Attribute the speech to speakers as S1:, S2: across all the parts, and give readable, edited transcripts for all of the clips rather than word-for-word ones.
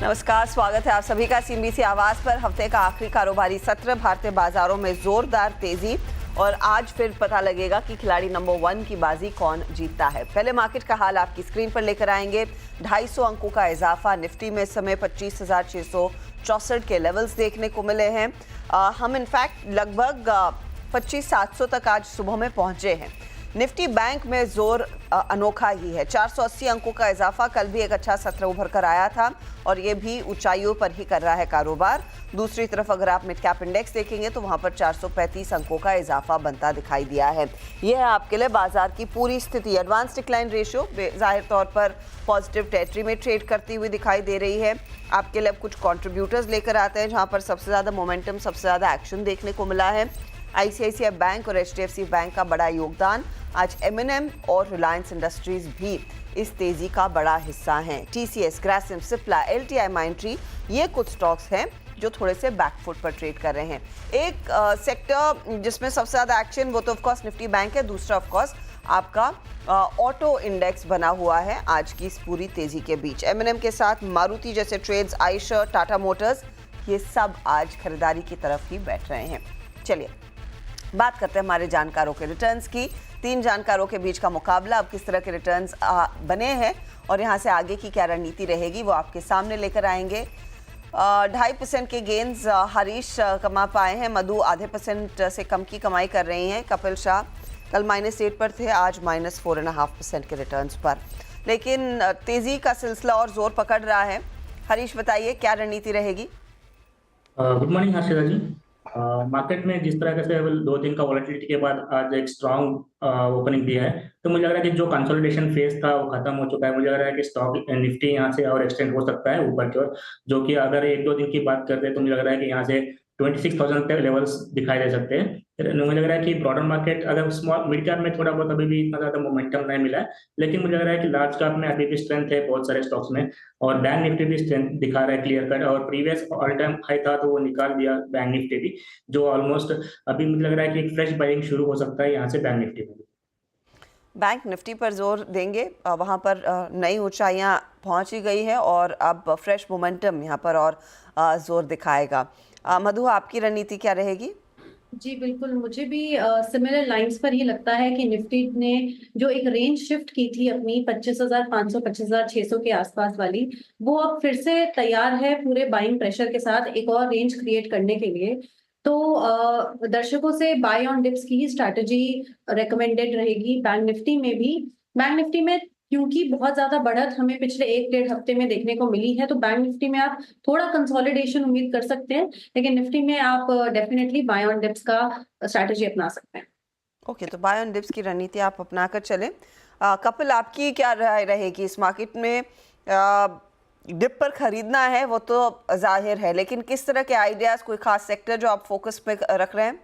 S1: नमस्कार, स्वागत है आप सभी का सीएनबीसी आवाज पर। हफ्ते का आखिरी कारोबारी सत्र, भारतीय बाजारों में जोरदार तेजी और आज फिर पता लगेगा कि खिलाड़ी नंबर 1 की बाजी कौन जीतता है। पहले मार्केट का हाल आपकी स्क्रीन पर लेकर आएंगे। 250 अंकों का इजाफा, निफ्टी में इस समय 25,664 के लेवल्स देखने को मिले हैं। हम इनफैक्ट लगभग 25,700 तक आज सुबह में पहुंचे हैं। निफ्टी बैंक में जोर अनोखा ही है, 480 अंकों का इजाफा। कल भी एक अच्छा सत्र उभर कर आया था और ये भी ऊंचाइयों पर ही कर रहा है कारोबार। दूसरी तरफ अगर आप मिड कैप इंडेक्स देखेंगे तो वहां पर 435 अंकों का इजाफा बनता दिखाई दिया है। यह है आपके लिए बाजार की पूरी स्थिति। एडवांस डिक्लाइन रेशियो जाहिर तौर पर पॉजिटिव टेरिटरी में ट्रेड करती हुई दिखाई दे रही है। आपके लिए अब कुछ कॉन्ट्रीब्यूटर्स लेकर आते हैं जहां पर सबसे ज्यादा मोमेंटम, सबसे ज्यादा एक्शन देखने को मिला है। आईसीआईसीआई बैंक और एचडीएफसी बैंक का बड़ा योगदान। आज एमएनएम और रिलायंस इंडस्ट्रीज भी इस तेजी का बड़ा हिस्सा हैं। टीसीएस, ग्रासिम, सिप्ला, एलटीआई, माइंट्री, ये कुछ स्टॉक्स हैं जो थोड़े से बैकफुट पर ट्रेड कर रहे हैं। एक सेक्टर जिसमें सबसे ज़्यादा एक्शन, वो तो ऑफकोर्स निफ्टी बैंक है। दूसरा ऑफकोर्स आपका ऑटो इंडेक्स बना हुआ है आज की इस पूरी तेजी के बीच। एमएनएम के साथ मारुति जैसे ट्रेड्स, आयशर, टाटा मोटर्स, ये सब आज खरीदारी की तरफ ही बैठ रहे हैं। चलिए बात करते हैं हमारे जानकारों के रिटर्न्स की। 3 जानकारों के बीच का मुकाबला, अब किस तरह के रिटर्न्स बने हैं और यहाँ से आगे की क्या रणनीति रहेगी वो आपके सामने लेकर आएंगे। 2.5% के गेंस हरीश कमा पाए हैं। मधु आधे % से कम की कमाई कर रही हैं। कपिल शाह कल -8 पर थे, आज -4.5% के रिटर्न्स पर। लेकिन तेजी का सिलसिला और जोर पकड़ रहा है। हरीश बताइए क्या रणनीति रहेगी।
S2: गुड मॉर्निंग हर्षिता जी। मार्केट में जिस तरह से 2 दिन का वॉलेटिलिटी के बाद आज एक स्ट्रांग ओपनिंग दिया है, तो मुझे लग रहा है कि जो कंसोलिडेशन फेज था वो खत्म हो चुका है। मुझे लग रहा है कि स्टॉक निफ्टी यहाँ से और एक्सटेंड हो सकता है ऊपर की ओर, जो कि अगर 1-2 दिन की बात करते हैं तो मुझे लग रहा है कि यहाँ से 26,000 तक लेवल्स दिखाई दे सकते हैं। फिर मुझे लग रहा है कि ब्रॉडर मार्केट, अगर स्मॉल मिड कैप में थोड़ा बहुत अभी भी इतना ज्यादा मोमेंटम नहीं मिला है, लेकिन मुझे लग रहा है कि लार्ज कैप में अभी भी स्ट्रेंथ है बहुत सारे स्टॉक्स में। और बैंक निफ्टी भी स्ट्रेंथ दिखा रहा है क्लियर कट, और प्रीवियस ऑल टाइम हाई था तो वो निकाल दिया बैंक निफ्टी भी, जो ऑलमोस्ट अभी मुझे लग रहा है कि एक फ्रेश बाइंग शुरू हो सकता है यहाँ से बैंक निफ्टी में।
S1: बैंक निफ्टी पर जोर देंगे, वहाँ पर नई ऊंचाइयाँ पहुँच ही गई है और अब फ्रेश मोमेंटम यहाँ पर और जोर दिखाएगा। मधु, आपकी रणनीति क्या रहेगी?
S3: जी बिल्कुल, मुझे भी सिमिलर लाइंस पर ही लगता है कि निफ्टी ने जो एक रेंज शिफ्ट की थी अपनी 25,500 25,600 के आसपास वाली, वो अब फिर से तैयार है पूरे बाइंग प्रेशर के साथ एक और रेंज क्रिएट करने के लिए। तो दर्शकों से बाय ऑन डिप्स की ही स्ट्रैटेजी रेकमेंडेड रहेगी बैंक निफ्टी में भी। बैंक निफ्टी में क्योंकि बहुत ज्यादा बढ़त हमें पिछले 1-1.5 हफ्ते में देखने को मिली है, तो बैंक निफ्टी में आप थोड़ा कंसोलिडेशन उम्मीद कर सकते हैं, लेकिन निफ्टी में आप डेफिनेटली बाय ऑन डिप्स का स्ट्रैटेजी अपना सकते हैं।
S1: ओके, तो बाय ऑन डिप्स की रणनीति आप अपना कर चलें। कपिल, आपकी क्या राय रहेगी इस मार्केट में? डिप पर खरीदना है वो तो जाहिर है, लेकिन किस तरह के आइडियाज, कोई खास सेक्टर जो आप फोकस पे रख रहे हैं?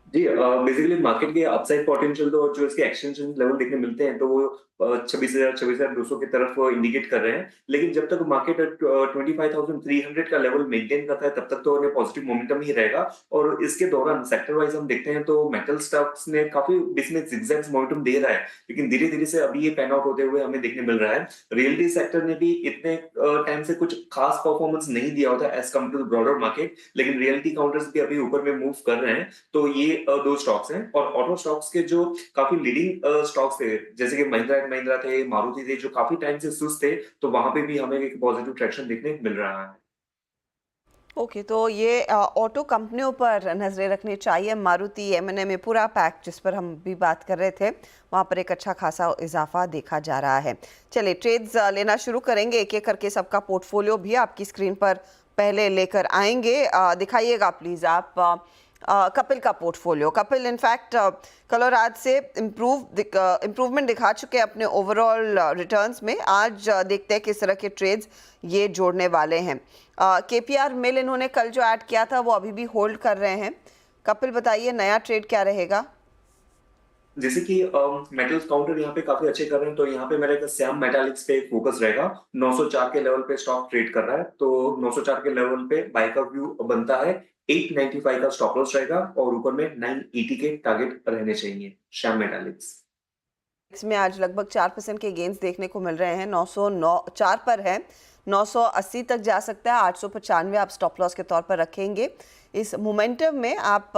S4: जी, बेसिकली मार्केट के अपसाइड पोटेंशियल तो जो इसके एक्सटेंशन लेवल देखने मिलते हैं तो वो 26,200 की तरफ इंडिकेट कर रहे हैं। लेकिन जब तक मार्केट 25,300 का लेवल मेंटेन करता है तब तक तो उन्हें पॉजिटिव मोमेंटम ही रहेगा। और इसके दौरान सेक्टर वाइज हम देखते हैं तो मेटल स्टॉक्स ने काफी इसमें जिगजैग मोमेंटम दे रहा है, लेकिन धीरे धीरे से अभी ये पैन आउट होते हुए हमें देखने मिल रहा है। रियलिटी सेक्टर ने भी इतने टाइम से कुछ खास परफॉर्मेंस नहीं दिया होता as compare to broader market, लेकिन रियलिटी काउंटर्स भी अभी ऊपर में मूव कर रहे हैं। तो ये 2 स्टॉक्स हैं। और ऑटो स्टॉक्स के जो काफी लीडिंग स्टॉक्स थे, जैसे कि महिंद्रा थे, मारुति थे, जो काफी टाइम से सुस्त थे, तो वहां पे भी हमें एक पॉजिटिव ट्रैक्शन देखने मिल रहा है।
S1: ओके, तो ये ऑटो कंपनियों पर नजरें रखनी चाहिए। मारुति, एमएनएम में पूरा पैक जिस पर हम भी बात कर रहे थे, वहाँ पर एक अच्छा खासा इजाफा देखा जा रहा है। चलिए ट्रेड्स लेना शुरू करेंगे, एक एक करके सबका पोर्टफोलियो भी आपकी स्क्रीन पर पहले लेकर आएंगे। दिखाइएगा प्लीज़ आप कपिल का पोर्टफोलियो। कपिल इनफैक्ट कल और आज से इम्प्रूवमेंट दिखा चुके हैं अपने ओवरऑल रिटर्न्स में। आज देखते हैं किस तरह के ट्रेड्स ये जोड़ने वाले हैं। केपीआर मिल इन्होंने कल जो ऐड किया था वो अभी भी होल्ड कर रहे हैं। कपिल बताइए नया ट्रेड क्या रहेगा?
S4: जैसे कि मेटल्स काउंटर यहाँ पे काफी अच्छे कर रहे हैं, तो यहाँ पे मेरा श्याम मेटालिक्स पे फोकस रहेगा। 904 के लेवल पे स्टॉक ट्रेड कर रहा है, तो 904 के लेवल पे बाय का व्यू बनता है। 895 का स्टॉप लॉस रहेगा और ऊपर में 980 के टारगेट रहने चाहिए श्याम मेटालिक्स।
S1: इसमें आज लगभग 4% के गेंस देखने को मिल रहे हैं। 904 पर है, 980 तक जा सकता है, 895 आप स्टॉप लॉस के तौर पर रखेंगे। इस मोमेंटम में आप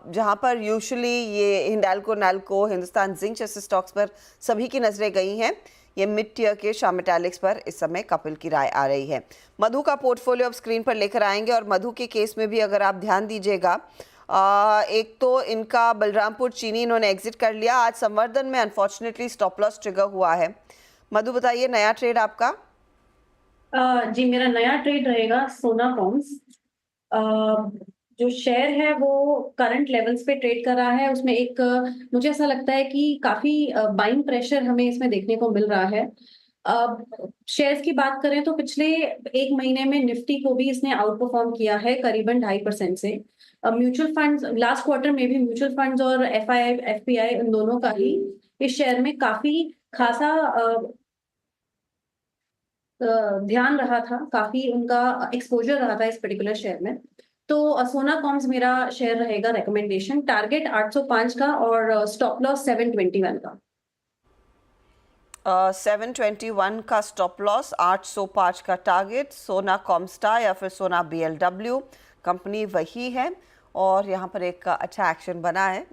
S1: जहां पर यूजुअली ये हिंडाल्को, नाल्को, हिंदुस्तान जिंक जैसे स्टॉक्स पर सभी की नजरें गई हैं, ये मिड टियर के शाह मेटालिक्स पर इस समय कपिल की राय आ रही है। मधु का पोर्टफोलियो अब स्क्रीन पर लेकर आएंगे और मधु के केस में भी अगर आप ध्यान दीजिएगा, एक तो इनका बलरामपुर चीनी इन्होंने एग्जिट कर लिया। आज संवर्धन में अनफॉर्चुनेटली स्टॉप लॉस ट्रिगर हुआ है। मधु बताइए नया ट्रेड आपका।
S3: जी, मेरा नया ट्रेड रहेगा सोना कॉम्स। जो शेयर है वो करंट लेवल्स पे ट्रेड कर रहा है। उसमें एक मुझे ऐसा लगता है कि काफी बाइंग प्रेशर हमें इसमें देखने को मिल रहा है। शेयर्स की बात करें तो पिछले एक महीने में निफ्टी को भी इसने आउट परफॉर्म किया है करीबन 2.5% से। म्यूचुअल फंड्स लास्ट क्वार्टर में भी म्यूचुअल फंड्स और एफआई एफपीआई इन दोनों का ही इस शेयर में काफी खासा ध्यान रहा था, काफी उनका एक्सपोजर रहा था इस पर्टिकुलर शेयर में। तो सोना कॉम्स मेरा शेयर रहेगा रिकमेंडेशन। टारगेट 805 का और स्टॉप लॉस 721 का।
S1: 721 का स्टॉप लॉस, 805 का टारगेट। सोना कॉमस्टा या फिर सोना BLW कंपनी वही है और यहाँ पर एक अच्छा एक्शन बना है।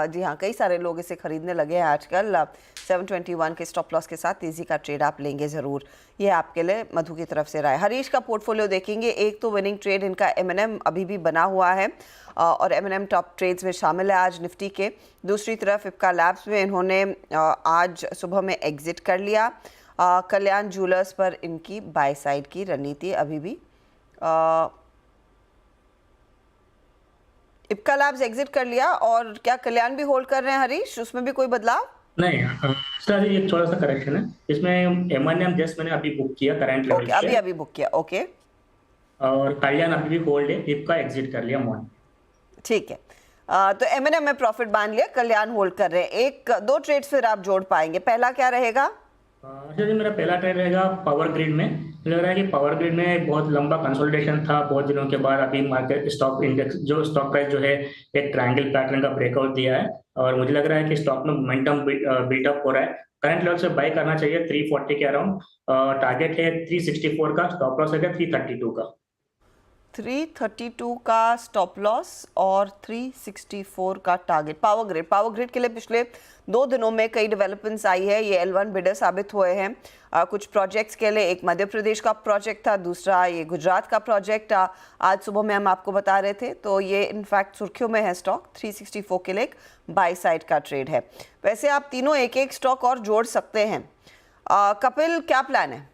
S1: जी हाँ, कई सारे लोग इसे खरीदने लगे हैं आजकल। 721 के स्टॉप लॉस के साथ तेज़ी का ट्रेड आप लेंगे ज़रूर। ये आपके लिए मधु की तरफ से राय। हरीश का पोर्टफोलियो देखेंगे। एक तो विनिंग ट्रेड इनका M&M अभी भी बना हुआ है और M&M टॉप ट्रेड्स में शामिल है आज निफ्टी के। दूसरी तरफ इप्का लैब्स में इन्होंने आज सुबह में एग्जिट कर लिया। कल्याण ज्वेलर्स पर इनकी बाय साइड की रणनीति अभी भी। इप्का लैब्स एग्जिट कर लिया और क्या कल्याण भी होल्ड कर रहे हैं हरीश? उसमें भी कोई बदलाव
S2: नहीं सर, एक थोड़ा सा करेक्शन है इसमें। M&M जस्ट मैंने अभी बुक किया करंट लेवल
S1: ओके, अभी बुक किया। ओके,
S2: और कल्याण अभी भी होल्ड है। इप्का एग्जिट कर लिया मॉर्निंग।
S1: ठीक है। तो M&M में प्रॉफिट बांध लिया, कल्याण होल्ड कर रहे हैं। एक दो ट्रेड्स फिर आप जोड़ पाएंगे। पहला क्या रहेगा?
S2: जी, मेरा पहला ट्रेड रहेगा पावर ग्रिड में। मुझे लग रहा है कि पावर ग्रिड में बहुत लंबा कंसोलिडेशन था बहुत दिनों के बाद। अभी मार्केट स्टॉक इंडेक्स जो स्टॉक प्राइस जो है एक ट्रायंगल पैटर्न का ब्रेकआउट दिया है और मुझे लग रहा है कि स्टॉक में मोमेंटम बिल्टअप हो रहा है। करंट लेवल से बाय करना चाहिए 340 के अराउंड। टारगेट है 364 का, स्टॉप लॉस है 332 का।
S1: 332 का स्टॉप लॉस और 364 का टारगेट। पावर ग्रिड के लिए पिछले 2 दिनों में कई डेवलपमेंट्स आई है। ये L1 बिडर साबित हुए हैं कुछ प्रोजेक्ट्स के लिए। एक मध्य प्रदेश का प्रोजेक्ट था, दूसरा ये गुजरात का प्रोजेक्ट आज सुबह में हम आपको बता रहे थे। तो ये इनफैक्ट सुर्खियों में है स्टॉक। 364 के लिए एक बाय साइड का ट्रेड है। वैसे आप तीनों एक एक स्टॉक और जोड़ सकते हैं। कपिल, क्या प्लान है?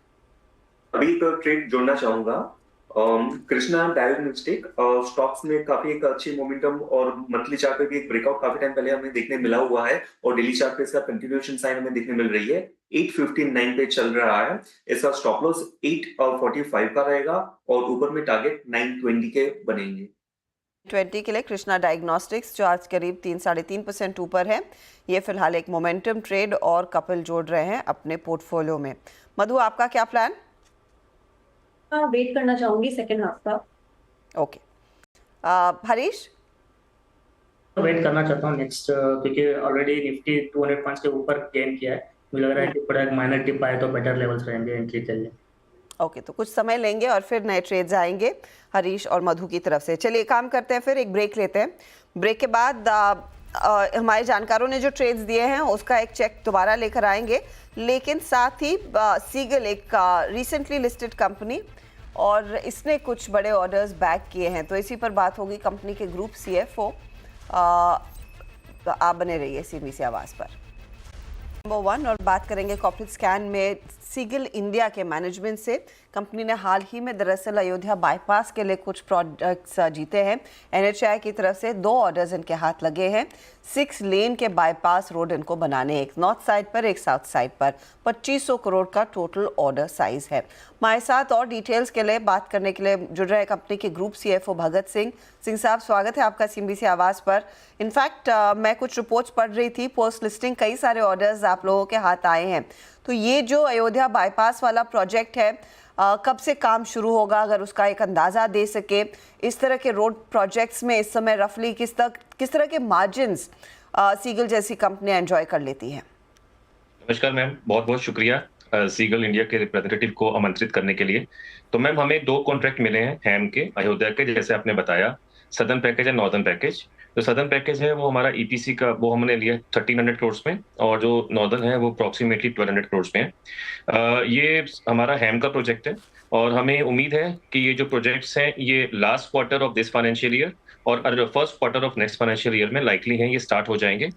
S4: अभी तो ट्रेड जोड़ना चाहूंगा। कृष्णा डायग्नोस्टिक स्टॉक्स में काफी एक अच्छी मोमेंटम और मंथली चार्ट पे भी एक ब्रेकआउट काफी टाइम पहले हमें देखने मिला हुआ है और डेली चार्ट पे इसका कंटिन्यूएशन साइन हमें देखने मिल रही है। 859 पे चल रहा है। इसका स्टॉप लॉस 845 का रहेगा और ऊपर में टारगेट 920 के बनेंगे।
S1: 20 के लिए कृष्णा डायग्नोस्टिक्स जो आज करीब 3-3.5% ऊपर है। ये फिलहाल एक मोमेंटम ट्रेड और कपिल जोड़ रहे हैं अपने पोर्टफोलियो में। मधु, आपका क्या प्लान?
S3: वेट करना चाहूंगी सेकेंड हाफ का।
S1: ओके। हरीश?
S2: वेट करना चाहता हूँ नेक्स्ट, क्योंकि ऑलरेडी निफ्टी 205 के ऊपर गेन किया है। मुझे लग रहा है कि थोड़ा माइनर डिप आए तो बेटर लेवल्स रहेंगे एंट्री के लिए।
S1: ओके, तो कुछ समय लेंगे और फिर नए ट्रेड्स आएंगे हरीश और मधु की तरफ से। चलिए काम करते हैं, फिर एक ब्रेक लेते हैं। ब्रेक के बाद हमारे जानकारों ने जो ट्रेड्स दिए हैं उसका एक चेक दोबारा लेकर आएंगे, लेकिन साथ ही सीगल एक रिसेंटली लिस्टेड कंपनी और इसने कुछ बड़े ऑर्डर्स बैक किए हैं, तो इसी पर बात होगी कंपनी के ग्रुप CFO। आप बने रहिए CNBC आवाज़ पर। नंबर 1 और बात करेंगे कॉर्पोरेट स्कैन में सीगल इंडिया के मैनेजमेंट से। कंपनी ने हाल ही में दरअसल अयोध्या बाईपास के लिए कुछ प्रोजेक्ट्स जीते हैं। NHAI की तरफ से 2 ऑर्डर्स इनके हाथ लगे हैं। 6 लेन के बाईपास रोड इनको बनाने, एक नॉर्थ साइड पर एक साउथ साइड पर। 2500 करोड़ का टोटल ऑर्डर साइज है। हमारे साथ और डिटेल्स के लिए बात करने के लिए जुड़ रहे कंपनी के ग्रुप CFO भगत सिंह साहब, स्वागत है आपका CNBC आवाज़ पर। इनफैक्ट मैं कुछ रिपोर्ट्स पढ़ रही थी, पोस्ट लिस्टिंग कई सारे ऑर्डर्स आप लोगों के हाथ आए हैं। तो ये जो अयोध्या बाईपास वाला प्रोजेक्ट है, कब से काम शुरू होगा, अगर उसका एक अंदाज़ा दे सके। इस तरह के रोड प्रोजेक्ट्स में इस समय रफली किस तरह के मार्जिन्स सीगल जैसी कंपनी एंजॉय कर लेती है?
S5: नमस्कार मैम, बहुत बहुत शुक्रिया। सीगल इंडिया के रिप्रेजेंटेटिव को आमंत्रित करने के लिए। तो मैम हमें 2 कॉन्ट्रैक्ट मिले हैं हैम के, अयोध्या के, जैसे आपने बताया, सदर्न पैकेज और नॉर्दर्न पैकेज। जो सदर्न पैकेज है वो हमारा ईपीसी का, वो हमने लिया 1300 करोड़ में, और जो नॉर्दर्न है वो अप्रोक्सीमेटली 1200 करोड़ में है। ये हमारा हैम का प्रोजेक्ट है, और हमें उम्मीद है कि ये जो प्रोजेक्ट्स हैं ये last quarter of this financial year और first quarter of next financial year में लाइकली है ये स्टार्ट हो जाएंगे।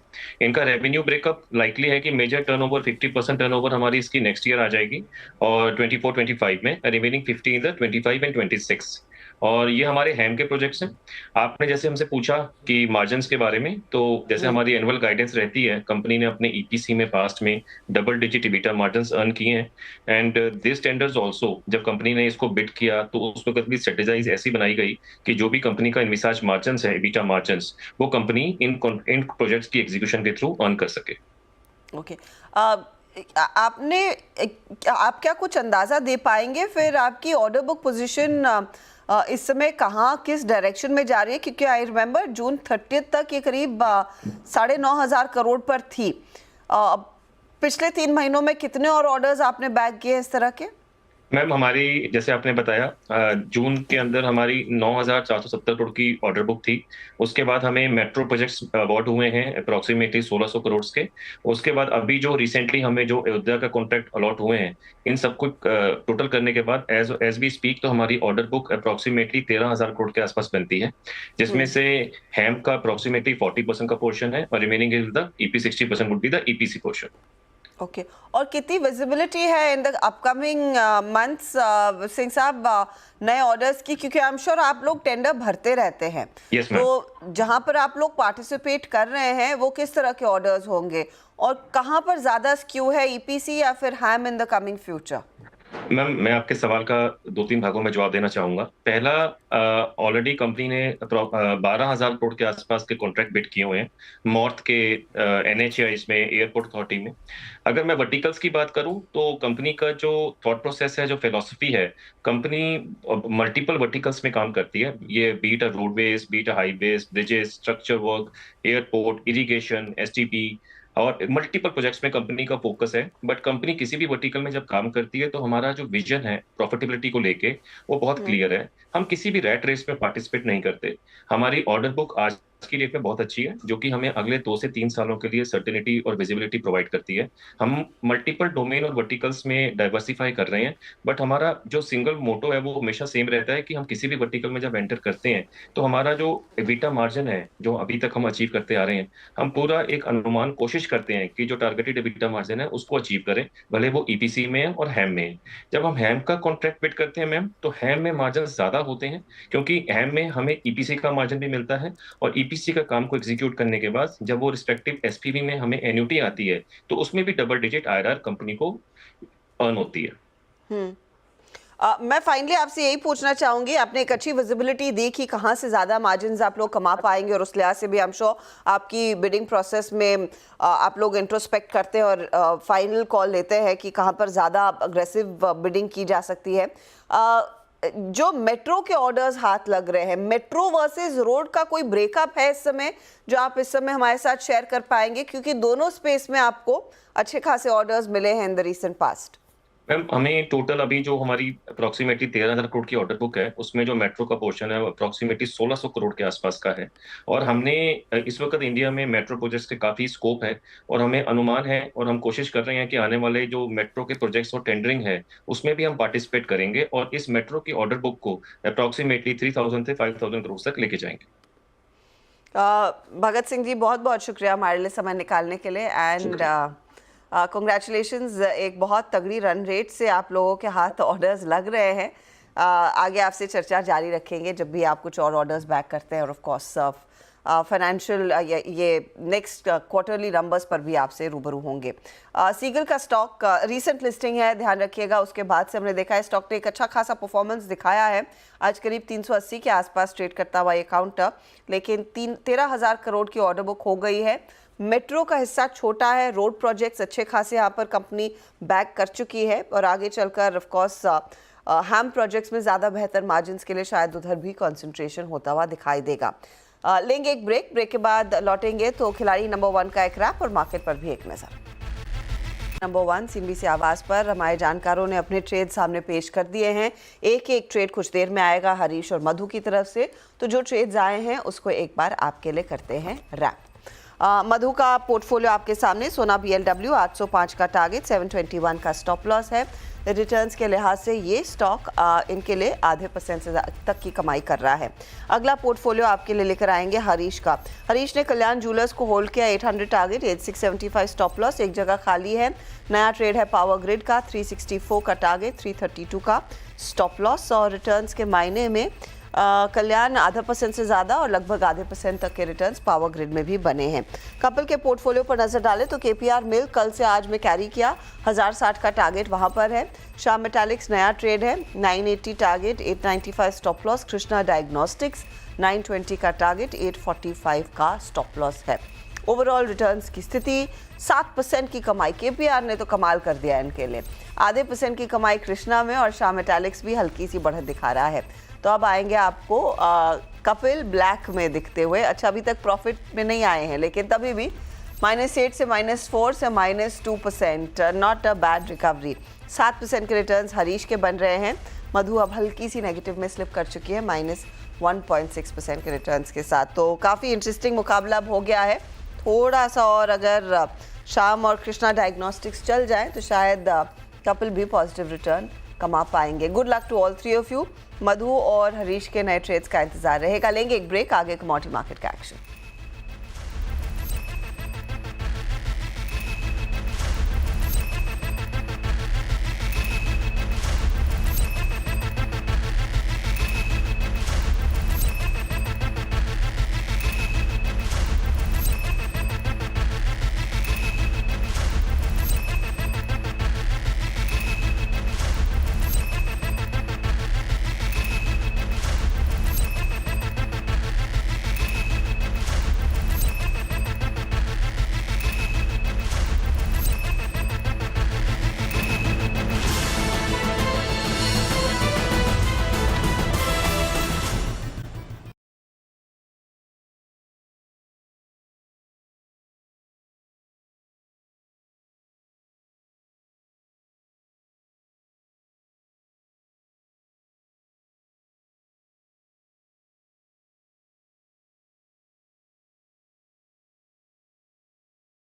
S5: इनका रेवेन्यू ब्रेकअप लाइकली है कि मेजर टर्नओवर 50% टर्नओवर हमारी इसकी नेक्स्ट ईयर आ जाएगी, और 24-25 में, रिमेनिंग 50 इन द 25 एंड 26। और ये हमारे हैम के प्रोजेक्ट्स हैं। आपने जैसे हमसे पूछा कि मार्जिन्स के बारे में, तो जैसे हमारी एनुअल गाइडेंस रहती है, कंपनी ने अपने ईपीसी में पास्ट में double digit EBITDA margins earn किए हैं, एंड दिस टेंडर्स ऑल्सो, जब कंपनी ने इसको बिड किया तो उस वक्त भी स्ट्रेटेजाइज ऐसी बनाई गई कि जो भी कंपनी का इनविसाज मार्जिन्स है, EBITDA मार्जिन्स, वो कंपनी इन प्रोजेक्ट्स की एग्जीक्यूशन के थ्रू अर्न कर सके।
S1: ओके, आप क्या कुछ अंदाजा दे पाएंगे फिर आपकी ऑर्डर बुक पोजीशन इस समय कहाँ, किस डायरेक्शन में जा रही है? क्योंकि आई रिमेम्बर जून 30 तक ये करीब 9,500 करोड़ पर थी। पिछले 3 महीनों में कितने और ऑर्डर्स आपने बैग किए इस तरह के?
S5: मैम हमारी, जैसे आपने बताया, जून के अंदर हमारी 9,470 करोड़ की ऑर्डर बुक थी। उसके बाद हमें मेट्रो प्रोजेक्ट्स अवार्ड हुए हैं अप्रोक्सीमेटली 1,600 करोड़ के। उसके बाद अभी जो रिसेंटली हमें जो अयोध्या का कॉन्ट्रैक्ट अलॉट हुए हैं, इन सबको टोटल करने के बाद एज वी स्पीक तो हमारी ऑर्डर बुक अप्रोक्सीमेटली 13,000 करोड़ के आसपास बनती है, जिसमें से हैम का अप्रोक्सीमेटली 40% का पोर्शन है, और remaining is the EP 60% would be the EPC portion.
S1: Okay, और कितनी विजिबिलिटी है in the upcoming months Singh साहब नए ऑर्डर्स की? क्योंकि आई एम श्योर आप लोग टेंडर भरते रहते हैं।
S5: Yes, ma'am.
S1: तो जहां पर आप लोग पार्टिसिपेट कर रहे हैं वो किस तरह के ऑर्डर्स होंगे, और कहां पर ज्यादा स्क्यू है, ईपीसी या फिर HAM in the coming future?
S5: Ma'am मैं आपके सवाल का 2-3 भागों में जवाब देना चाहूंगा। पहला, ऑलरेडी कंपनी ने 12,000 करोड़ के आसपास के कॉन्ट्रैक्ट बिड किए हुए हैं मॉर्थ के, NHAIs में, एयरपोर्ट अथॉरिटी में। अगर मैं वर्टिकल्स की बात करूं तो कंपनी का जो थॉट प्रोसेस है, जो फिलॉसफी है, कंपनी मल्टीपल वर्टिकल्स में काम करती है। ये be it roadways, be it highways, bridges, structure work, airport, irrigation, STP, और मल्टीपल प्रोजेक्ट्स में कंपनी का फोकस है। बट कंपनी किसी भी वर्टिकल में जब काम करती है तो हमारा जो विजन है प्रॉफिटेबिलिटी को लेके वो बहुत क्लियर है। हम किसी भी रैट रेस में पार्टिसिपेट नहीं करते। हमारी ऑर्डर बुक आज की डेट में बहुत अच्छी है, जो कि हमें अगले 2 से 3 सालों के लिए सर्टेनिटी और विजिबिलिटी प्रोवाइड करती है। हम मल्टीपल डोमेन और वर्टिकल्स में डाइवर्सिफाई कर रहे हैं, बट हमारा जो सिंगल मोटो है वो हमेशा सेम रहता है कि हम किसी भी वर्टिकल में जब एंटर करते हैं तो हमारा जो EBITDA मार्जिन है, जो अभी तक हम अचीव करते आ रहे हैं, हम पूरा एक अनुमान कोशिश करते हैं कि जो टारगेटेड EBITDA मार्जिन है उसको अचीव करें, भले वो ईपीसी में है और हैम में है। जब हम हैम का कॉन्ट्रैक्ट बिड करते हैं मैम, तो हैम में मार्जिन ज्यादा होते हैं, क्योंकि हैम में हमें ईपीसी का मार्जिन भी मिलता है, और ईपीसी का काम को एग्जीक्यूट करने के बाद जब वो रिस्पेक्टिव एसपीवी में हमें एन्युटी आती है तो उसमें भी डबल डिजिट IRR कंपनी को अर्न होती है।
S1: मैं फाइनली आपसे यही पूछना चाहूंगी, आपने एक अच्छी विजिबिलिटी दी कि कहाँ से ज़्यादा मार्जिन आप लोग कमा पाएंगे, और उस लिहाज से भी आई एम श्योर आपकी बिडिंग प्रोसेस में आप लोग इंट्रोस्पेक्ट करते हैं और फाइनल कॉल लेते हैं कि कहाँ पर ज़्यादा अग्रेसिव बिडिंग की जा सकती है। जो मेट्रो के ऑर्डर्स हाथ लग रहे हैं, मेट्रो वर्सेस रोड का कोई ब्रेकअप है इस समय जो आप इस समय हमारे साथ शेयर कर पाएंगे? क्योंकि दोनों स्पेस में आपको अच्छे खासे ऑर्डर्स मिले हैं in the recent past.
S5: Ma'am हमें टोटल अभी जो हमारी अप्रोक्सीमेटली 13,000 करोड़ की ऑर्डर बुक है, उसमें जो मेट्रो का पोर्शन है वो अप्रोक्सीमेटली 1,600 करोड़ के आसपास का है। और हमने इस वक्त इंडिया में मेट्रो प्रोजेक्ट्स के काफी स्कोप है, और हमें अनुमान है और हम कोशिश कर रहे हैं कि आने वाले जो मेट्रो के प्रोजेक्ट्स और टेंडरिंग है उसमें भी हम पार्टिसिपेट करेंगे, और इस मेट्रो की ऑर्डर बुक को अप्रोक्सीमेटली 3,000 से 5,000 करोड़ तक लेके जाएंगे।
S1: भगत सिंह जी, बहुत बहुत शुक्रिया हमारे लिए समय निकालने के लिए, एंड कांग्रेचुलेशंस। एक बहुत तगड़ी रन रेट से आप लोगों के हाथ ऑर्डर्स लग रहे हैं। आगे आपसे चर्चा जारी रखेंगे जब भी आप कुछ और ऑर्डर्स बैक करते हैं, और ऑफ कोर्स फाइनेंशियल ये नेक्स्ट क्वार्टरली नंबर्स पर भी आपसे रूबरू होंगे। सीगल का स्टॉक रीसेंट लिस्टिंग है, ध्यान रखिएगा। उसके बाद से हमने देखा है स्टॉक ने एक अच्छा खासा परफॉर्मेंस दिखाया है। आज करीब 380 के आसपास ट्रेड करता हुआ ये काउंटर, लेकिन 13,000 करोड़ की ऑर्डर बुक हो गई है। मेट्रो का हिस्सा छोटा है, रोड प्रोजेक्ट्स अच्छे खासे यहाँ पर कंपनी बैक कर चुकी है, और आगे चलकर ऑफ कोर्स हैम प्रोजेक्ट्स में ज़्यादा बेहतर मार्जिन्स के लिए शायद उधर भी कंसंट्रेशन होता हुआ दिखाई देगा। लेंगे एक ब्रेक के बाद लौटेंगे तो खिलाड़ी नंबर 1 का एक रैप और मार्केट पर भी एक नज़र। नंबर 1 सीएनबीसी आवाज पर हमारे जानकारों ने अपने ट्रेड सामने पेश कर दिए हैं। एक एक ट्रेड कुछ देर में आएगा हरीश और मधु की तरफ से, तो जो ट्रेड्स आए हैं उसको एक बार आपके लिए करते हैं रैप। मधु का पोर्टफोलियो आपके सामने। सोना BLW 805 का टारगेट, 721 का स्टॉप लॉस है। रिटर्न्स के लिहाज से ये स्टॉक इनके लिए आधे % से तक की कमाई कर रहा है। अगला पोर्टफोलियो आपके लिए लेकर आएंगे हरीश का। हरीश ने कल्याण ज्वेलर्स को होल्ड किया, 800 टारगेट, 8675 स्टॉप लॉस, एक जगह खाली है। नया ट्रेड है पावर ग्रिड का, 364 का टारगेट, 332 का स्टॉप लॉस। और रिटर्न्स के मायने में कल्याण आधा % से ज़्यादा और लगभग आधे % तक के रिटर्न्स पावर ग्रिड में भी बने हैं। कपिल के पोर्टफोलियो पर नजर डालें तो KPR मिल कल से आज में कैरी किया, 1060 का टारगेट वहां पर है। श्याम मेटालिक्स नया ट्रेड है, 980 target, 895 stop loss. Krishna diagnostics 920 का टारगेट, 845 का स्टॉप लॉस है। ओवरऑल रिटर्न्स की स्थिति 7% की कमाई, KPR ने तो कमाल कर दिया इनके लिए। आधे % की कमाई कृष्णा में और श्याम मेटालिक्स भी हल्की सी बढ़त दिखा रहा है। तो अब आएंगे आपको कपिल ब्लैक में दिखते हुए। अच्छा, अभी तक प्रॉफिट में नहीं आए हैं, लेकिन तभी भी -8 से -4 से -2%, नॉट अ बैड रिकवरी। 7% के रिटर्न्स हरीश के बन रहे हैं। मधु अब हल्की सी नेगेटिव में स्लिप कर चुकी है, -1.6% के रिटर्न्स के साथ। तो काफ़ी इंटरेस्टिंग मुकाबला अब हो गया है। थोड़ा सा और अगर श्याम और कृष्णा डायग्नोस्टिक्स चल जाएं तो शायद कपिल भी पॉजिटिव रिटर्न कमा पाएंगे। Good luck to all 3 of you. Madhu और हरीश के नए ट्रेड्स का इंतजार रहेगा। लेंगे एक ब्रेक, आगे कमोडिटी मार्केट का एक्शन।